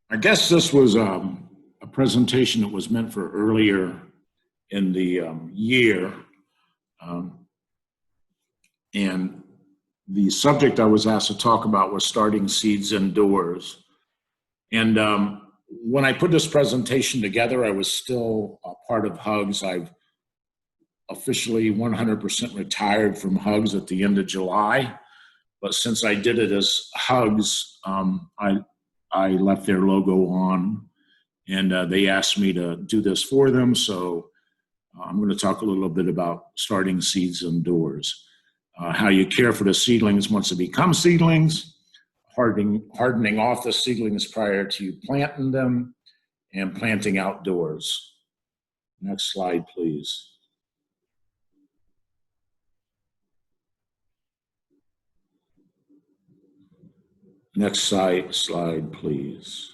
I guess this was a presentation that was meant for earlier in the year. Um, and the subject I was asked to talk about was starting seeds indoors. And when I put this presentation together, I was still a part of Hugs. I've officially 100% retired from Hugs at the end of July. But since I did it as Hugs, I left their logo on, and they asked me to do this for them. So I'm going to talk a little bit about starting seeds indoors, how you care for the seedlings once they become seedlings, hardening off the seedlings prior to you planting them, and planting outdoors. Next slide, please. Next slide, please.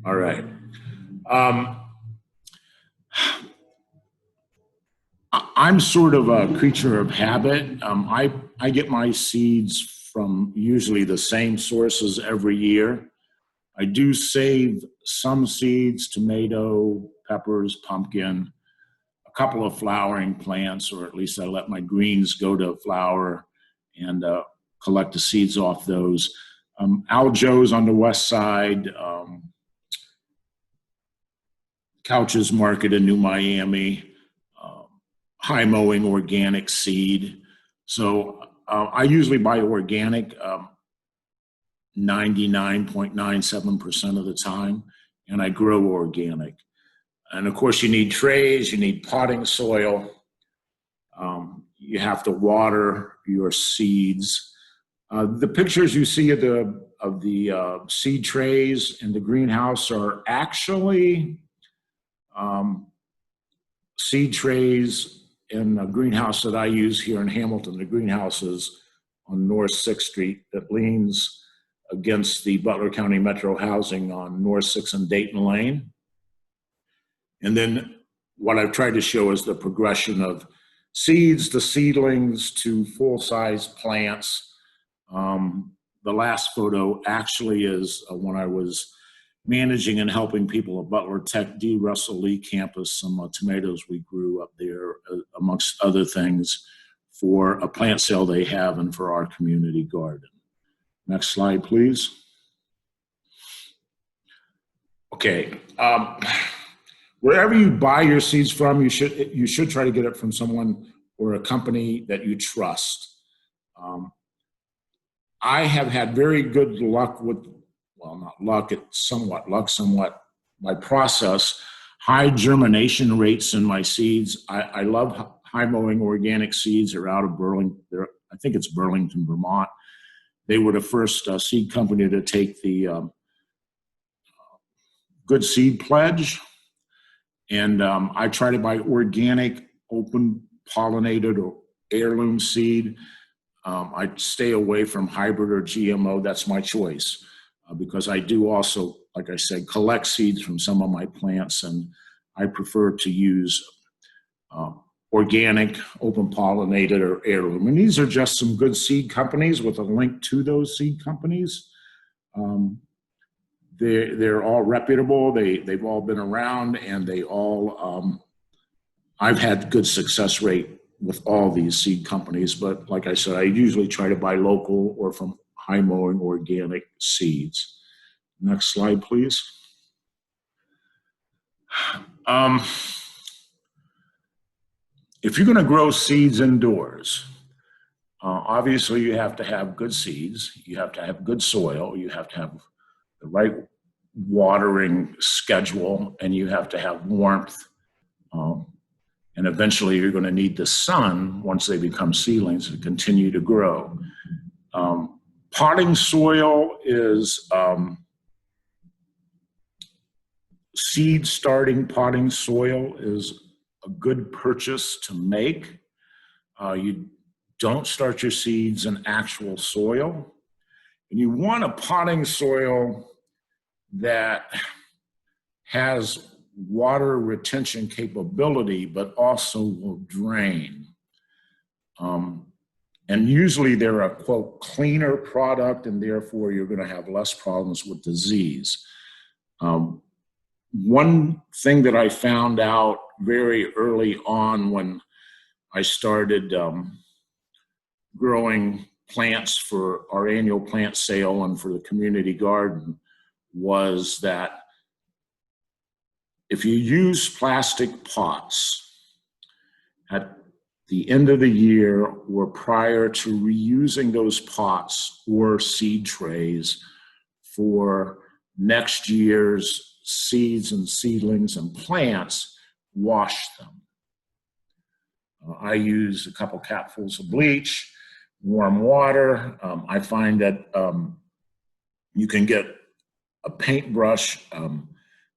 All right. I'm sort of a creature of habit. I get my seeds from usually the same sources every year. I do save some seeds: tomato, peppers, pumpkin, a couple of flowering plants, or at least I let my greens go to flower and collect the seeds off those. Al Joe's on the west side, Couch's Market in New Miami, high mowing organic seed. So I usually buy organic 99.97% of the time, and I grow organic. And of course, you need trays, you need potting soil. You have to water your seeds. The pictures you see of the seed trays in the greenhouse are actually seed trays in a greenhouse that I use here in Hamilton. The greenhouse is on North 6th Street that leans against the Butler County Metro housing on North 6th and Dayton Lane. And then what I've tried to show is the progression of seeds to seedlings to full-size plants. The last photo actually is when I was managing and helping people at Butler Tech D. Russell Lee campus, some tomatoes we grew up there, amongst other things, for a plant sale they have and for our community garden. Next slide, please. Okay. Wherever you buy your seeds from, you should try to get it from someone or a company that you trust. I have had very good luck with, well, not luck, it's somewhat luck, somewhat my process, high germination rates in my seeds. I love high mowing organic seeds. They're out of Burlington. I think it's Burlington, Vermont. They were the first seed company to take the Good Seed Pledge. And I try to buy organic, open pollinated or heirloom seed. I stay away from hybrid or GMO. That's my choice because I do also, like I said, collect seeds from some of my plants, and I prefer to use organic, open pollinated, or heirloom. And these are just some good seed companies with a link to those seed companies. They're all reputable. They've all been around, and they all, I've had good success rate with all these seed companies. But like I said, I usually try to buy local or from high mowing organic seeds. Next slide, please. If you're going to grow seeds indoors, obviously you have to have good seeds. You have to have good soil. You have to have the right watering schedule, and you have to have warmth. And eventually you're going to need the sun once they become seedlings to continue to grow. Potting soil is seed starting potting soil is a good purchase to make. You don't start your seeds in actual soil. And you want a potting soil that has water retention capability, but also will drain. And usually they're a, quote, cleaner product, and therefore you're going to have less problems with disease. One thing that I found out very early on when I started growing plants for our annual plant sale and for the community garden was that if you use plastic pots at the end of the year or prior to reusing those pots or seed trays for next year's seeds and seedlings and plants, wash them. I use a couple capfuls of bleach, warm water. I find that you can get a paintbrush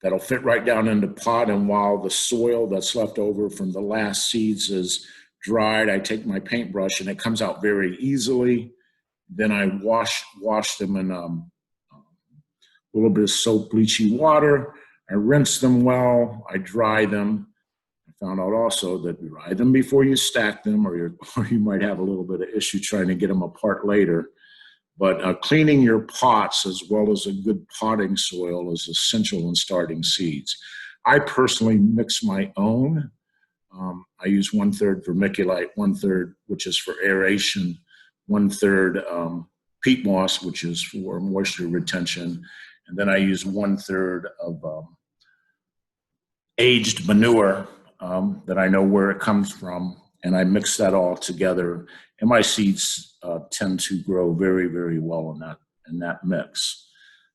that'll fit right down in the pot, and while the soil that's left over from the last seeds is dried, I take my paintbrush and it comes out very easily. Then I wash them in a little bit of soap, bleachy water. I rinse them well. I dry them. I found out also that dry them before you stack them, or you might have a little bit of issue trying to get them apart later. But cleaning your pots as well as a good potting soil is essential in starting seeds. I personally mix my own. I use 1/3 vermiculite, 1/3, which is for aeration, 1/3 peat moss, which is for moisture retention, and then I use 1/3 of aged manure that I know where it comes from, and I mix that all together. And my seeds tend to grow very, very well in that mix.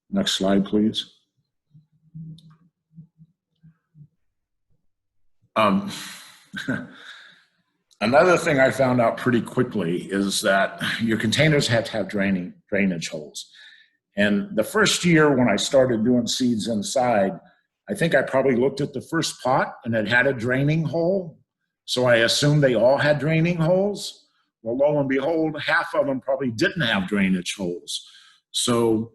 Next slide, please. Another thing I found out pretty quickly is that your containers have to have drainage holes. And the first year when I started doing seeds inside, I think I probably looked at the first pot and it had a draining hole. So I assumed they all had draining holes. Well, lo and behold, half of them probably didn't have drainage holes. So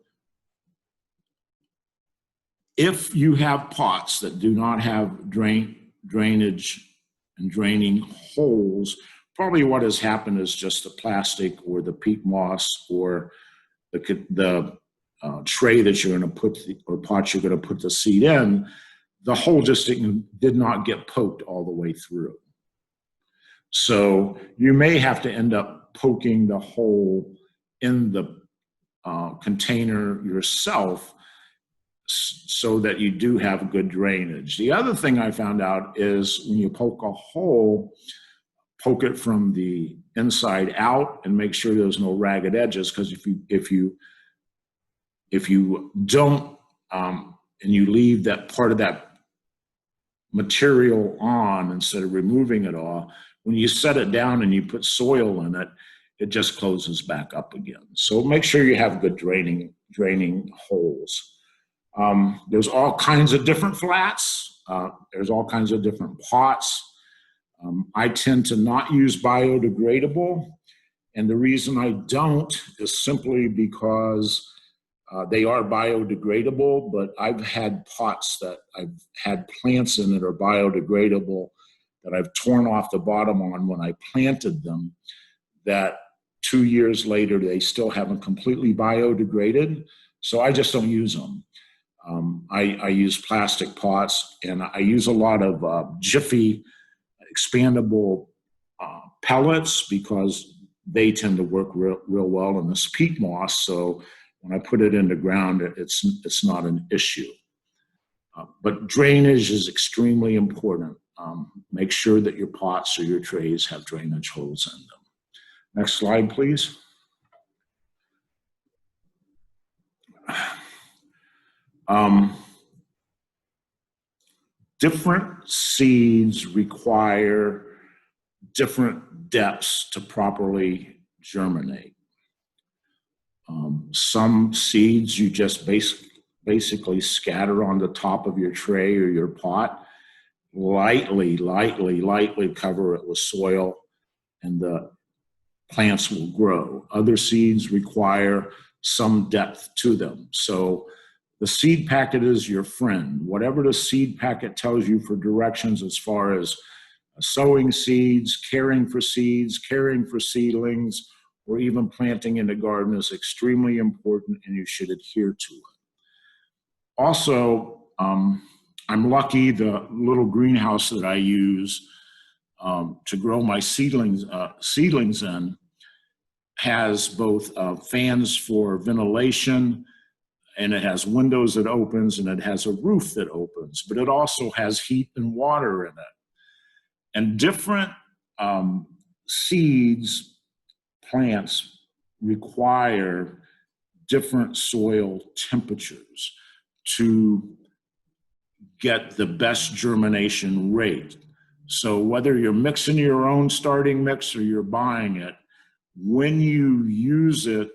if you have pots that do not have drainage and draining holes, probably what has happened is just the plastic or the peat moss or the tray that you're going to put, or pot you're going to put the seed in, the hole just did not get poked all the way through. So you may have to end up poking the hole in the container yourself so that you do have good drainage. The other thing I found out is when you poke a hole, poke it from the inside out and make sure there's no ragged edges, because if you don't and you leave that part of that material on instead of removing it all, when you set it down and you put soil in it, it just closes back up again. So make sure you have good draining holes. There's all kinds of different flats. There's all kinds of different pots. I tend to not use biodegradable, and the reason I don't is simply because they are biodegradable, but I've had pots that I've had plants in that are biodegradable that I've torn off the bottom on when I planted them, that 2 years later they still haven't completely biodegraded, so I just don't use them. I use plastic pots, and I use a lot of Jiffy expandable pellets because they tend to work real well in this peat moss, so when I put it in the ground, it's not an issue. But drainage is extremely important. Make sure that your pots or your trays have drainage holes in them. Next slide, please. Different seeds require different depths to properly germinate. Some seeds you just basically scatter on the top of your tray or your pot, lightly cover it with soil, and the plants will grow. Other seeds require some depth to them. So the seed packet is your friend. Whatever the seed packet tells you for directions as far as sowing seeds, caring for seeds, caring for seedlings, or even planting in the garden is extremely important, and you should adhere to it. Also, I'm lucky the little greenhouse that I use to grow my seedlings in has both fans for ventilation, and it has windows that opens, and it has a roof that opens, but it also has heat and water in it. And different seeds, plants require different soil temperatures to get the best germination rate. So whether you're mixing your own starting mix or you're buying it, when you use it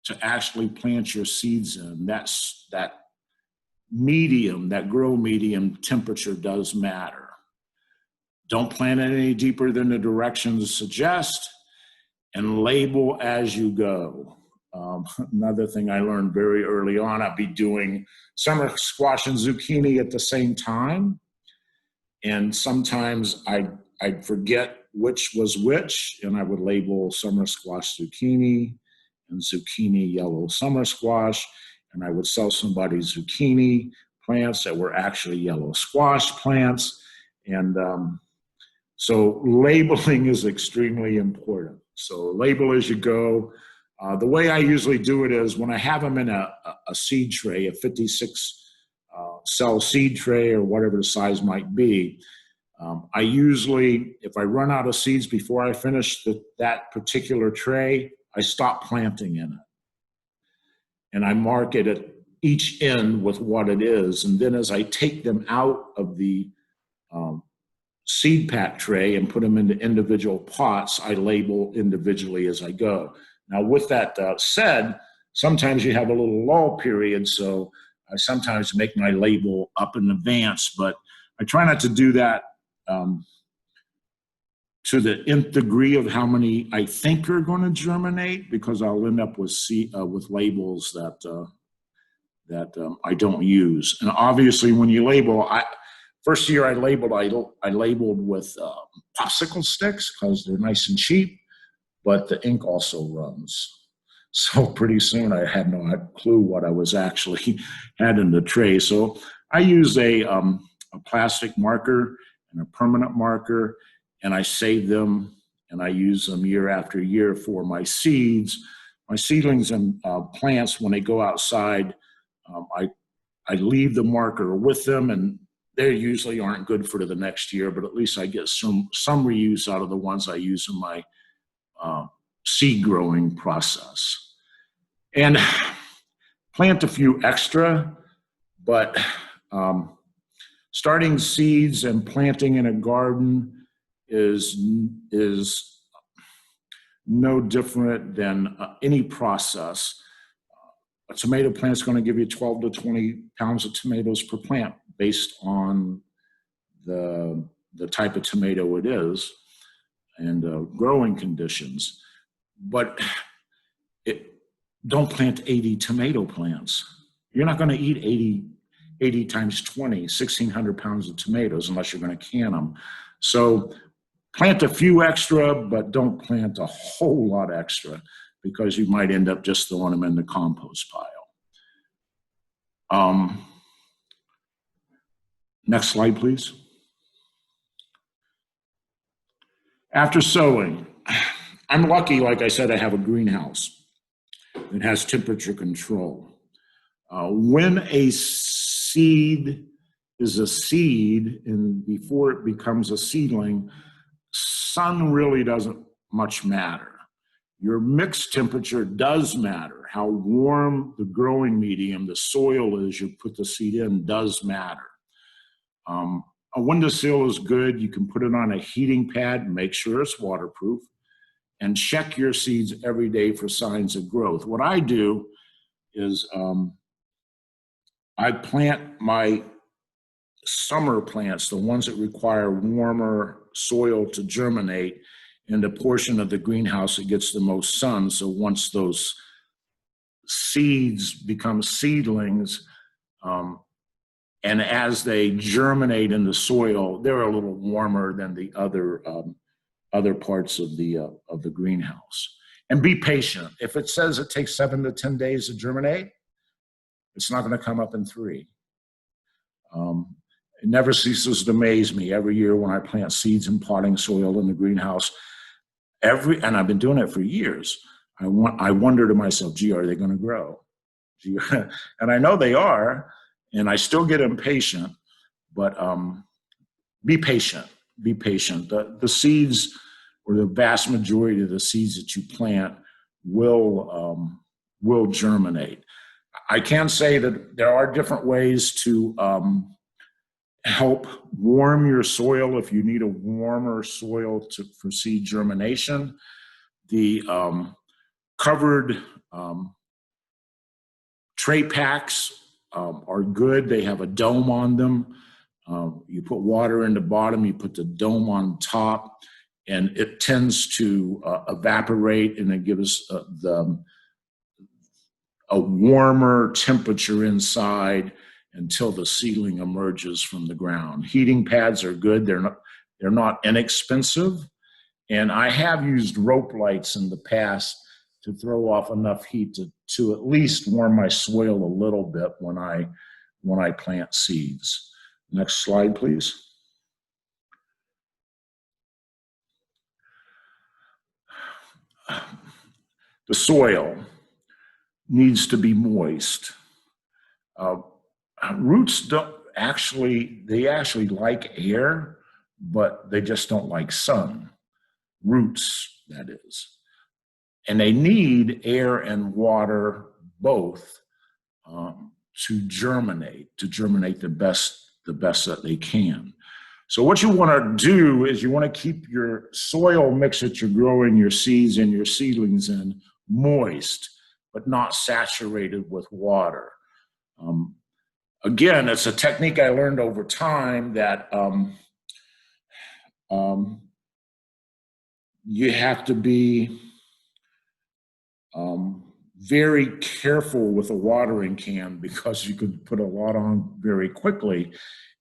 to actually plant your seeds in, that medium, that grow medium temperature does matter. Don't plant it any deeper than the directions suggest, and label as you go. Another thing I learned very early on, I'd be doing summer squash and zucchini at the same time. And sometimes I'd forget which was which, and I would label summer squash zucchini and zucchini yellow summer squash, and I would sell somebody zucchini plants that were actually yellow squash plants. And so labeling is extremely important. So label as you go. The way I usually do it is when I have them in a seed tray, a 56 cell seed tray or whatever the size might be, I usually, if I run out of seeds before I finish that particular tray, I stop planting in it. And I mark it at each end with what it is. And then as I take them out of the seed pack tray and put them into individual pots, I label individually as I go. Now, with that said, sometimes you have a little lull period, so I sometimes make my label up in advance, but I try not to do that to the nth degree of how many I think are going to germinate, because I'll end up with labels that I don't use. And obviously, when you label, first year I labeled with popsicle sticks because they're nice and cheap, but the ink also runs. So pretty soon I had no clue what I was actually had in the tray. So I use a plastic marker and a permanent marker, and I save them and I use them year after year for my seeds. My seedlings and plants, when they go outside, I leave the marker with them, and they usually aren't good for the next year, but at least I get some reuse out of the ones I use in my seed growing process. And plant a few extra, but starting seeds and planting in a garden is no different than any process. A tomato plant is going to give you 12 to 20 pounds of tomatoes per plant based on the type of tomato it is and growing conditions. But don't plant 80 tomato plants. You're not going to eat 80 times 20, 1,600 pounds of tomatoes unless you're going to can them. So plant a few extra, but don't plant a whole lot extra, because you might end up just throwing them in the compost pile. Next slide, please. After sowing, I'm lucky, like I said, I have a greenhouse that has temperature control. When a seed is a seed and before it becomes a seedling, sun really doesn't much matter. Your mixed temperature does matter. How warm the growing medium, the soil is you put the seed in, does matter. A windowsill is good. You can put it on a heating pad, make sure it's waterproof, and check your seeds every day for signs of growth. What I do is I plant my summer plants, the ones that require warmer soil to germinate, in the portion of the greenhouse that gets the most sun. So once those seeds become seedlings, And as they germinate in the soil, they're a little warmer than the other parts of the greenhouse. And be patient. If it says it takes 7 to 10 days to germinate, it's not going to come up in 3. It never ceases to amaze me every year when I plant seeds in potting soil in the greenhouse. And I've been doing it for years. I wonder to myself, gee, are they going to grow? Gee, and I know they are, and I still get impatient. But be patient. Be patient. The seeds, or the vast majority of the seeds that you plant, will germinate. I can say that there are different ways to help warm your soil if you need a warmer soil for seed germination. The covered tray packs are good. They have a dome on them. You put water in the bottom, you put the dome on top, and it tends to evaporate, and it gives a warmer temperature inside until the seedling emerges from the ground. Heating pads are good. They're not inexpensive. And I have used rope lights in the past to throw off enough heat to at least warm my soil a little bit when I plant seeds. Next slide, please. The soil needs to be moist. Roots they actually like air, but they just don't like sun. Roots, that is. And they need air and water both to germinate the best that they can. So what you want to do is you want to keep your soil mix that you're growing your seeds and your seedlings in moist, but not saturated with water. Again, it's a technique I learned over time that you have to be very careful with a watering can, because you could put a lot on very quickly,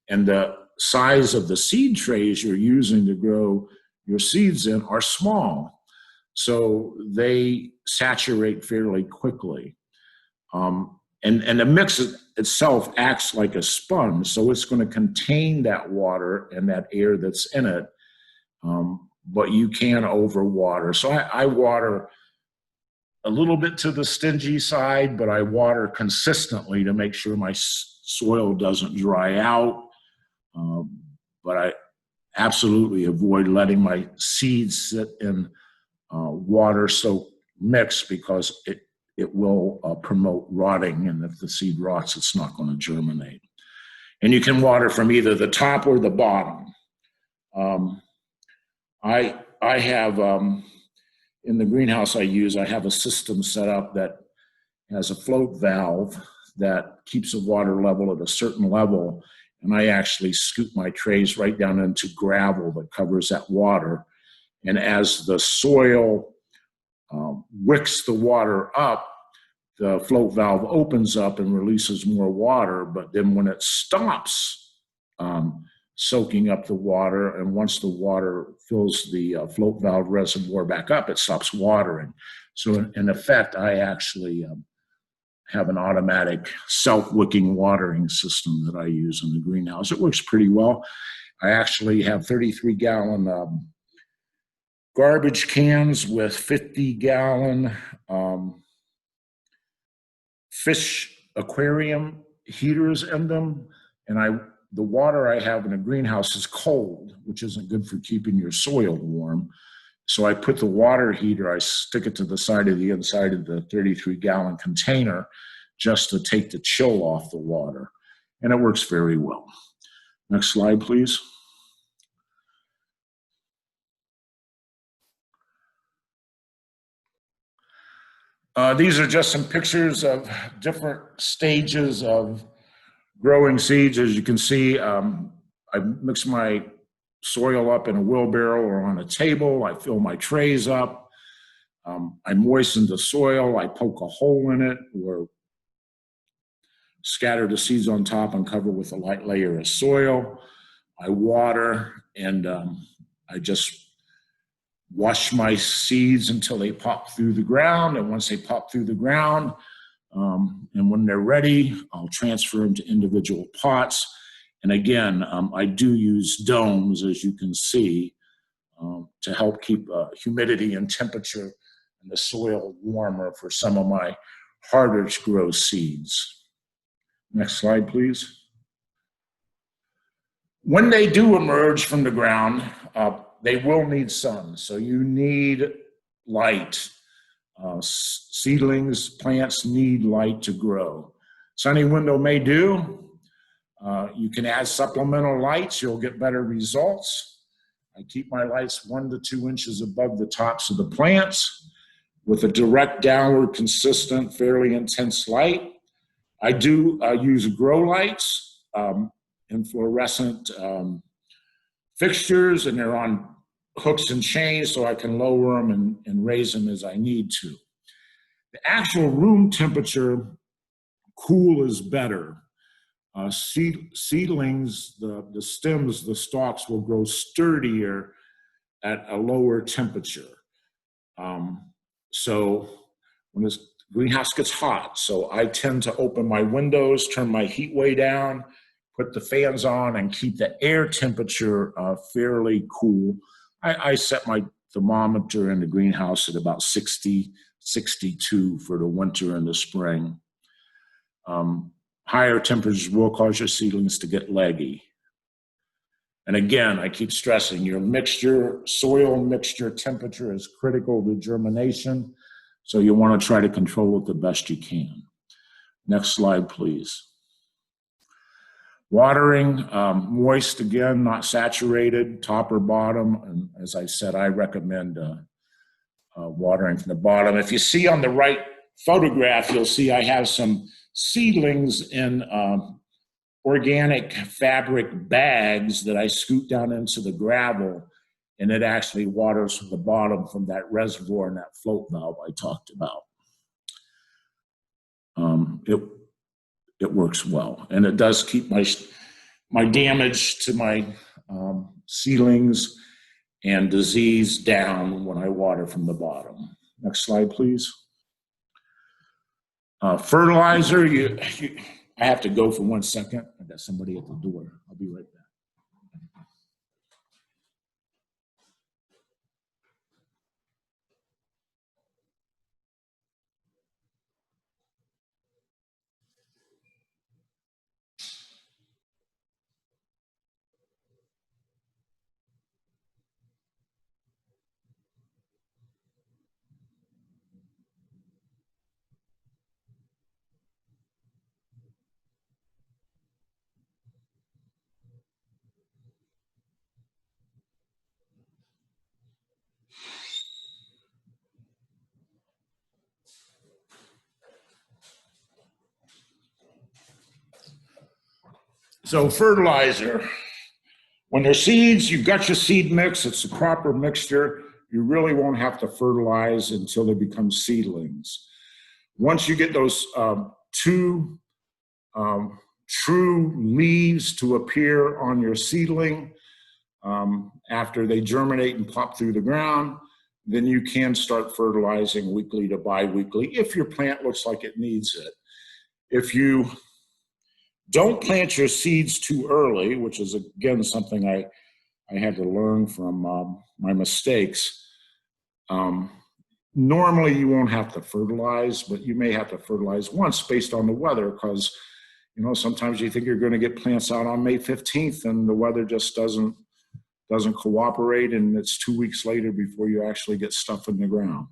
and the size of the seed trays you're using to grow your seeds in are small, so they saturate fairly quickly. And the mix itself acts like a sponge, so it's going to contain that water and that air that's in it, but you can overwater. So I water a little bit to the stingy side, but I water consistently to make sure my soil doesn't dry out. But I absolutely avoid letting my seeds sit in water-soaked mix, because it will promote rotting, and if the seed rots, it's not going to germinate. And you can water from either the top or the bottom. I have, in the greenhouse I have a system set up that has a float valve that keeps the water level at a certain level, and I actually scoop my trays right down into gravel that covers that water. And as the soil wicks the water up, the float valve opens up and releases more water, but then when it stops soaking up the water, and once the water fills the float valve reservoir back up, it stops watering. So in effect, I actually have an automatic self-wicking watering system that I use in the greenhouse. It works pretty well. I actually have 33-gallon garbage cans with 50-gallon fish aquarium heaters in them, and the water I have in a greenhouse is cold, which isn't good for keeping your soil warm. So I put the water heater, I stick it to the side of the inside of the 33-gallon container just to take the chill off the water, and it works very well. Next slide, please. These are just some pictures of different stages of growing seeds. As you can see, I mix my soil up in a wheelbarrow or on a table. I fill my trays up. I moisten the soil. I poke a hole in it or scatter the seeds on top and cover with a light layer of soil. I water, and I just wash my seeds until they pop through the ground. And once they pop through the ground, and when they're ready, I'll transfer them to individual pots. And again, I do use domes, as you can see, to help keep humidity and temperature in the soil warmer for some of my harder to grow seeds. Next slide, please. When they do emerge from the ground, they will need sun. So you need light. Seedlings, plants need light to grow. Sunny window may do. You can add supplemental lights, you'll get better results. I keep my lights 1 to 2 inches above the tops of the plants with a direct downward, consistent, fairly intense light. I do use grow lights and fluorescent fixtures, and they're on hooks and chains so I can lower them and raise them as I need to. The actual room temperature, cool is better. Seedlings, the stems, the stalks will grow sturdier at a lower temperature. So when this greenhouse gets hot, so I tend to open my windows, turn my heat way down, put the fans on, and keep the air temperature fairly cool. I set my thermometer in the greenhouse at about 60, 62 for the winter and the spring. Higher temperatures will cause your seedlings to get leggy. And again, I keep stressing your mixture, soil mixture temperature is critical to germination. So you want to try to control it the best you can. Next slide, please. Watering, moist again, not saturated, top or bottom. And as I said, I recommend watering from the bottom. If you see on the right photograph, you'll see I have some seedlings in organic fabric bags that I scoot down into the gravel, and it actually waters from the bottom from that reservoir and that float valve I talked about. It works well, and it does keep my damage to my seedlings and disease down when I water from the bottom. Next slide, please. Fertilizer, I have to go for 1 second. I got somebody at the door. I'll be right back. So fertilizer, when they're seeds, you've got your seed mix, it's the proper mixture. You really won't have to fertilize until they become seedlings. Once you get those two true leaves to appear on your seedling, after they germinate and pop through the ground, then you can start fertilizing weekly to bi-weekly if your plant looks like it needs it. If you don't plant your seeds too early, which is, again, something I had to learn from my mistakes. Normally, you won't have to fertilize, but you may have to fertilize once based on the weather because, you know, sometimes you think you're going to get plants out on May 15th and the weather just doesn't cooperate, and it's 2 weeks later before you actually get stuff in the ground.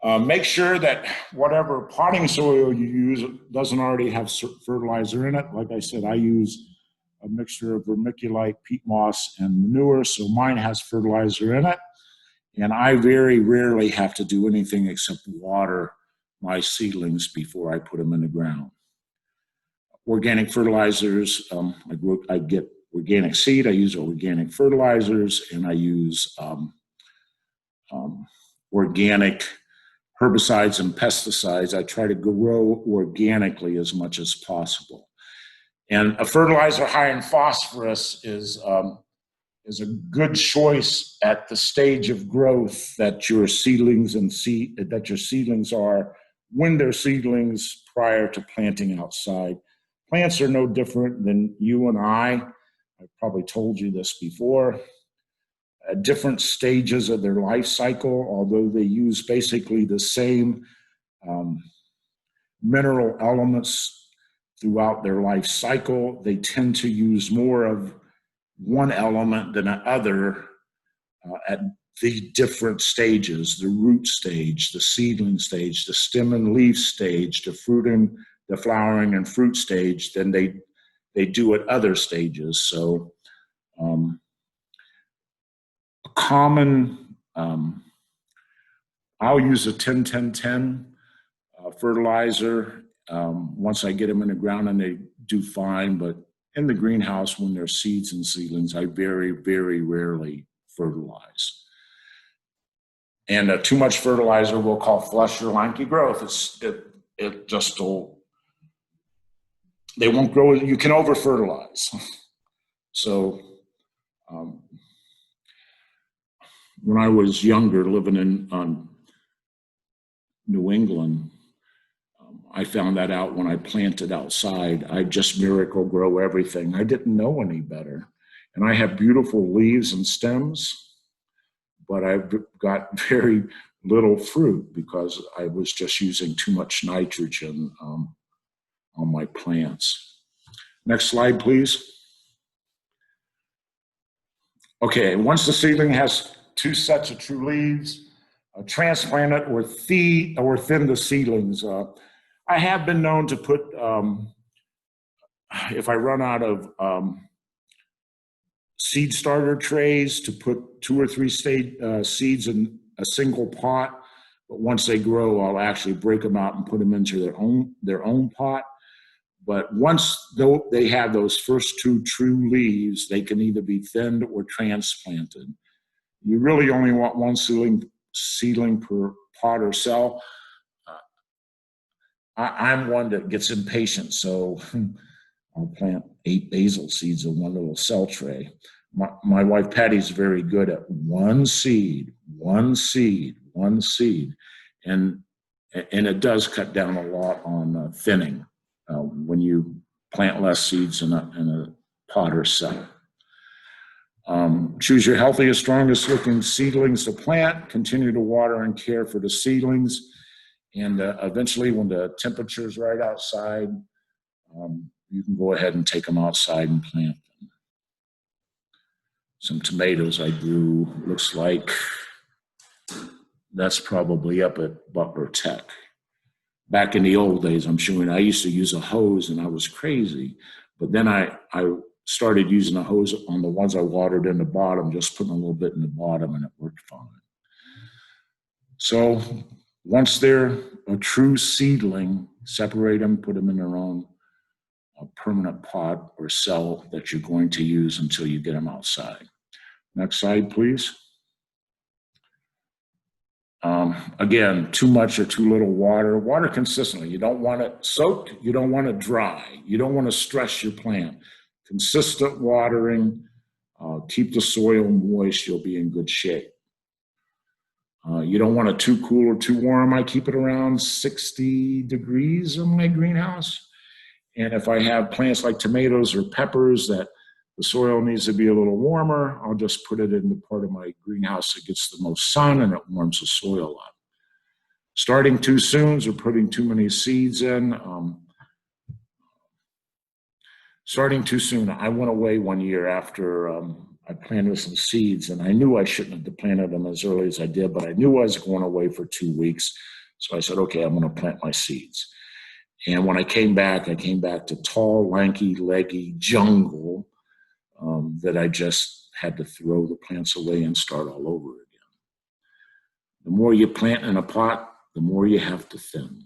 Make sure that whatever potting soil you use doesn't already have fertilizer in it. Like I said, I use a mixture of vermiculite, peat moss, and manure, so mine has fertilizer in it. And I very rarely have to do anything except water my seedlings before I put them in the ground. Organic fertilizers, I get organic seed, I use organic fertilizers, and I use organic herbicides and pesticides. I try to grow organically as much as possible. And a fertilizer high in phosphorus is a good choice at the stage of growth that your seedlings are when they're seedlings prior to planting outside. Plants are no different than you and I. I've probably told you this before. At different stages of their life cycle, although they use basically the same mineral elements throughout their life cycle, they tend to use more of one element than another at the different stages: the root stage, the seedling stage, the stem and leaf stage, the flowering and fruit stage, than they do at other stages. So a common, I'll use a 10-10-10 fertilizer once I get them in the ground, and they do fine. But in the greenhouse, when they're seeds and seedlings, I very, very rarely fertilize. And too much fertilizer will call flush or lanky growth. It just will, they won't grow. You can over fertilize. So when I was younger, living in New England, I found that out when I planted outside. I just miracle grow everything. I didn't know any better. And I have beautiful leaves and stems, but I've got very little fruit because I was just using too much nitrogen on my plants. Next slide, please. Okay, once the seedling has 2 sets of true leaves, transplant it or thin the seedlings. I have been known to put, if I run out of seed starter trays, to put 2 or 3 seeds in a single pot. But once they grow, I'll actually break them out and put them into their own pot. But once they have those first 2 true leaves, they can either be thinned or transplanted. You really only want 1 seedling per pot or cell. I'm one that gets impatient, so I'll plant 8 basil seeds in 1 little cell tray. My wife Patty's very good at 1 seed, 1 seed, 1 seed, and it does cut down a lot on thinning when you plant less seeds in a pot or cell. Choose your healthiest, strongest looking seedlings to plant. Continue to water and care for the seedlings. And eventually, when the temperature's right outside, you can go ahead and take them outside and plant them. Some tomatoes I grew, looks like that's probably up at Butler Tech. Back in the old days, I'm showing, I used to use a hose and I was crazy. But then I started using a hose on the ones I watered in the bottom, just putting a little bit in the bottom, and it worked fine. So once they're a true seedling, separate them, put them in their own permanent pot or cell that you're going to use until you get them outside. Next slide, please. Again, too much or too little water. Water consistently. You don't want it soaked. You don't want it dry. You don't want to stress your plant. Consistent watering. Keep the soil moist. You'll be in good shape. You don't want it too cool or too warm. I keep it around 60 degrees in my greenhouse. And if I have plants like tomatoes or peppers that the soil needs to be a little warmer, I'll just put it in the part of my greenhouse that gets the most sun and it warms the soil up. Starting too soon or putting too many seeds in. Starting too soon. I went away one year after I planted some seeds, and I knew I shouldn't have planted them as early as I did, but I knew I was going away for 2 weeks. So I said, okay, I'm going to plant my seeds. And when I came back to tall, lanky, leggy jungle that I just had to throw the plants away and start all over again. The more you plant in a pot, the more you have to thin.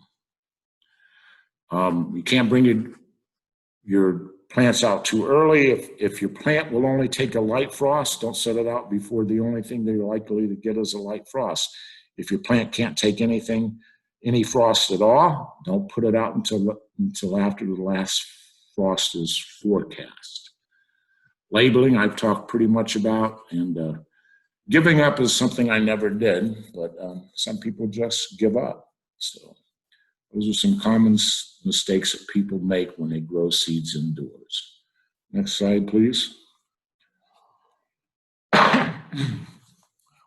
You can't bring your plants out too early. If your plant will only take a light frost, don't set it out before the only thing they're likely to get is a light frost. If your plant can't take any frost at all, don't put it out until after the last frost is forecast. Labeling, I've talked pretty much about, and giving up is something I never did, but some people just give up. So those are some common mistakes that people make when they grow seeds indoors. Next slide, please.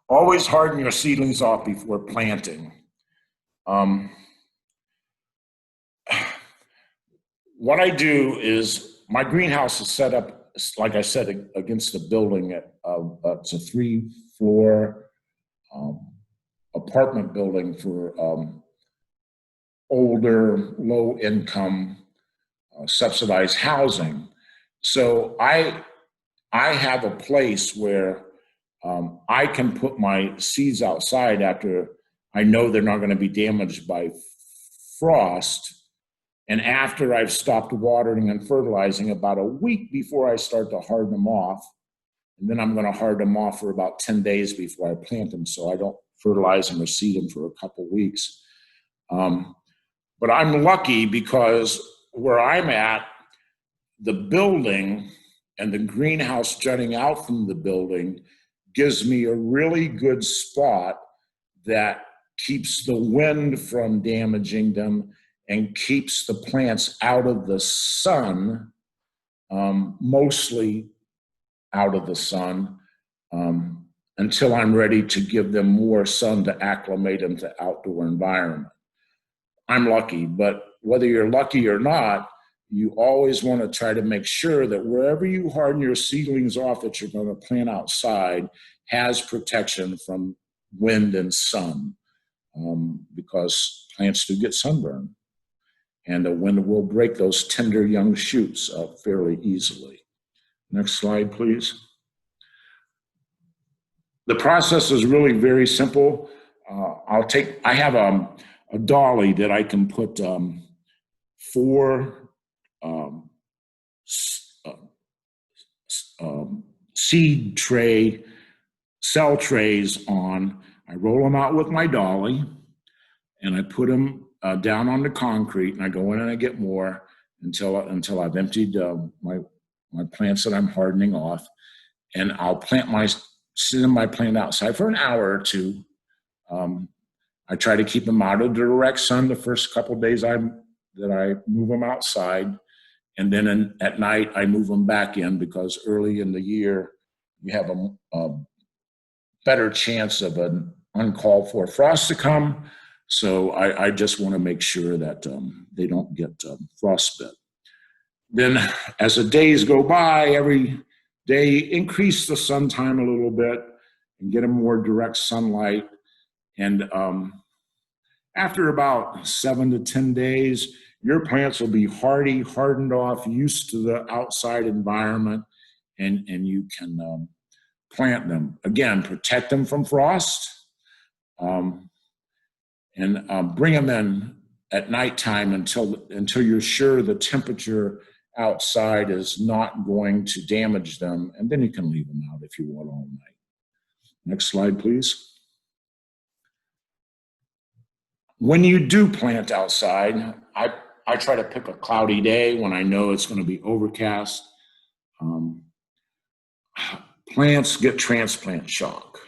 Always harden your seedlings off before planting. What I do is my greenhouse is set up, like I said, against the building. It's a 3-floor apartment building for older, low-income, subsidized housing. So I have a place where I can put my seeds outside after I know they're not going to be damaged by frost, and after I've stopped watering and fertilizing about a week before I start to harden them off. And then I'm going to harden them off for about 10 days before I plant them, so I don't fertilize them or seed them for a couple weeks. But I'm lucky because where I'm at, the building and the greenhouse jutting out from the building gives me a really good spot that keeps the wind from damaging them and keeps the plants out of the sun, mostly out of the sun, until I'm ready to give them more sun to acclimate them to outdoor environment. I'm lucky, but whether you're lucky or not, you always want to try to make sure that wherever you harden your seedlings off that you're going to plant outside has protection from wind and sun, because plants do get sunburned, and the wind will break those tender young shoots up fairly easily. Next slide, please. The process is really very simple. I have a dolly that I can put 4 seed tray, cell trays on. I roll them out with my dolly, and I put them down on the concrete, and I go in and I get more until I've emptied my plants that I'm hardening off, and I'll send my plant outside for an hour or two. I try to keep them out of the direct sun the first couple of days that I move them outside, and then at night I move them back in, because early in the year you have a better chance of an uncalled for frost to come. So I just want to make sure that they don't get frostbite. Then as the days go by, every day increase the sun time a little bit and get them more direct sunlight. And after about 7 to 10 days, your plants will be hardy, hardened off, used to the outside environment, and you can plant them. Again, protect them from frost, and bring them in at nighttime until you're sure the temperature outside is not going to damage them, and then you can leave them out if you want all night. Next slide, please. When you do plant outside, I try to pick a cloudy day when I know it's going to be overcast. Plants get transplant shock.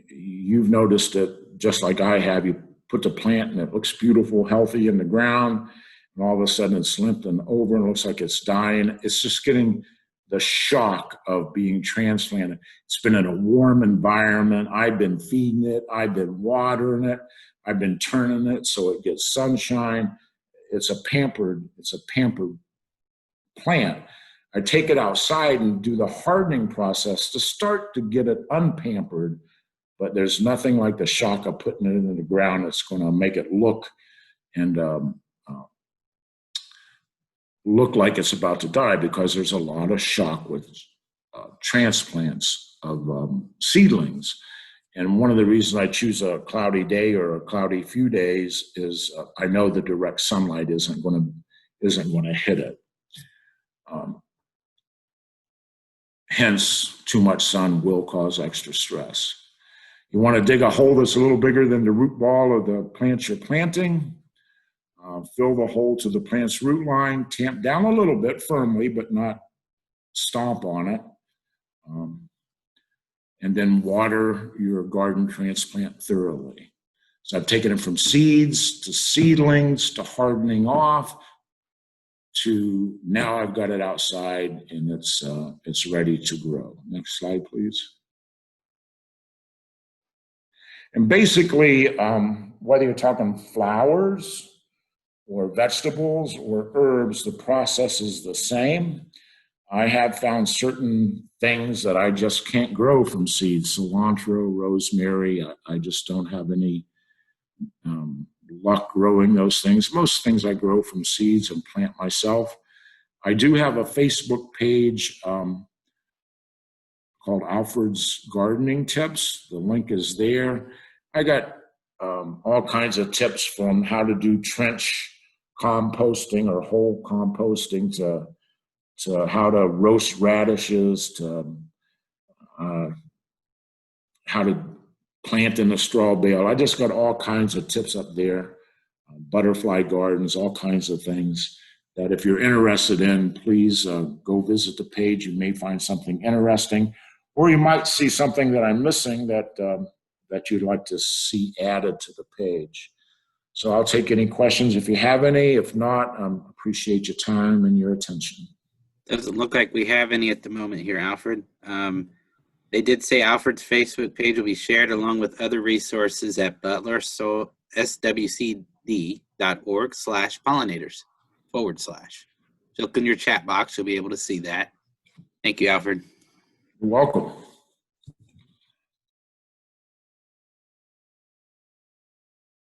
You've noticed it just like I have. You put the plant and it looks beautiful, healthy in the ground, and all of a sudden it's limping over and looks like it's dying. It's just getting the shock of being transplanted. It's been in a warm environment. I've been feeding it. I've been watering it. I've been turning it so it gets sunshine. It's a pampered plant. I take it outside and do the hardening process to start to get it unpampered, but there's nothing like the shock of putting it into the ground that's going to make it look like it's about to die, because there's a lot of shock with transplants of seedlings. And one of the reasons I choose a cloudy day or a cloudy few days is I know the direct sunlight isn't going to hit it. Hence, too much sun will cause extra stress. You want to dig a hole that's a little bigger than the root ball of the plants you're planting. Fill the hole to the plant's root line, tamp down a little bit firmly, but not stomp on it. And then water your garden transplant thoroughly. So I've taken it from seeds to seedlings to hardening off to now I've got it outside and it's ready to grow. Next slide, please. And basically, whether you're talking flowers or vegetables or herbs, the process is the same. I have found certain things that I just can't grow from seeds. Cilantro, rosemary, I just don't have any luck growing those things. Most things I grow from seeds and plant myself. I do have a Facebook page called Alfred's Gardening Tips. The link is there. I got all kinds of tips from how to do trench composting or whole composting to how to roast radishes, to how to plant in a straw bale. I just got all kinds of tips up there, butterfly gardens, all kinds of things that if you're interested in, please go visit the page. You may find something interesting, or you might see something that I'm missing that you'd like to see added to the page. So I'll take any questions if you have any. If not, appreciate your time and your attention. Doesn't look like we have any at the moment here, Alfred. They did say Alfred's Facebook page will be shared along with other resources at SWCD.org/pollinators /. Look in your chat box, you'll be able to see that. Thank you, Alfred. You're welcome.